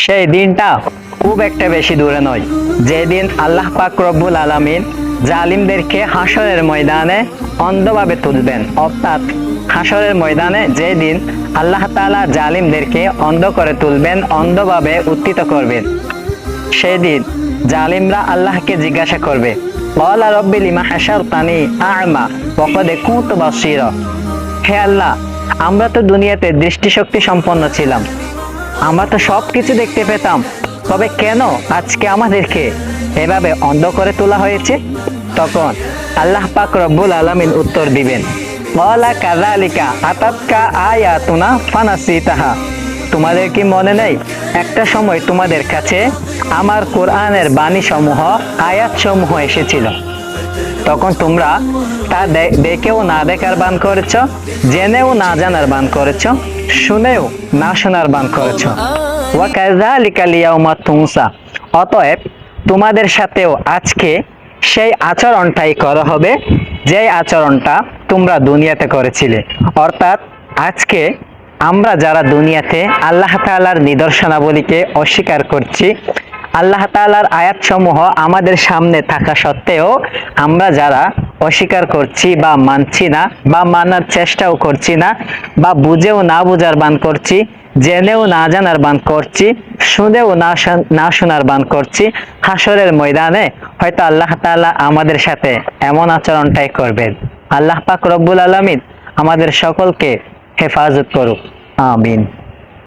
সেই দিনটা খুব একটা বেশি দূরে নয়, যেদিন আল্লাহ পাক রব্বুল আলামিন জালিমদেরকে হাসরের ময়দানে অন্ধভাবে তুলবেন। অর্থাৎ হাসরের ময়দানে যেদিন আল্লাহ তাআলা জালিমদেরকে অন্ধ করে তুলবেন, অন্ধভাবে উত্থিত করবেন, সেদিন জালিমরা আল্লাহকে জিজ্ঞাসা করবে, ক্বালা রব্বি লিমা হাশারতানি আ'মা ওয়া ক্বাদ কুনতু বাসীরা। হে আল্লাহ, আমরা তো দুনিয়াতে দৃষ্টিশক্তি সম্পন্ন ছিলাম, আমরা তো সবকিছু দেখতে পেতাম, তবে কেন আজকে আমাদেরকে এভাবে অন্ধ করে তোলা হয়েছে? তখন আল্লাহ পাক রব্বুল আলামিন উত্তর দিবেন, ক্বালা কাযালিকা আতাতকা আয়াতুনা ফানাসিতাহা। তোমাদের কি মনে নেই একটা সময় তোমাদের কাছে আমার কোরআনের বাণী সমূহ, আয়াত সমূহ এসেছিল, তখন তোমরা তা দেখেও না দেখার বান করেছ, জেনেও না জানার বান করেছ, শুনেও না শোনার বান করেছ। ওয়া কাযালিকা লিয়াউমা তুনসা। অতএব তোমাদের সাথেও আজকে সেই আচরণটাই করা হবে, যে আচরণটা তোমরা দুনিয়াতে করেছিলে। অর্থাৎ আজকে আমরা যারা দুনিয়াতে আল্লাহ তাআলার নিদর্শনাবলীকে অস্বীকার করছি, আল্লাহ তাআলার আয়াতসমূহ আমাদের সামনে থাকা সত্ত্বেও আমরা যারা অস্বীকার করছি বা মানছি না বা মানার চেষ্টাও করছি না, বা বুঝেও না বুঝার বান করছি, জেনেও না জানার বান করছি, শুনেও না শোনার বান করছি, হাসরের ময়দানে হয়তো আল্লাহ তাআলা আমাদের সাথে এমন আচরণটাই করবেন। আল্লাহ পাক রব্বুল আলামিন আমাদের সকলকে হেফাজত করুক। আমিন।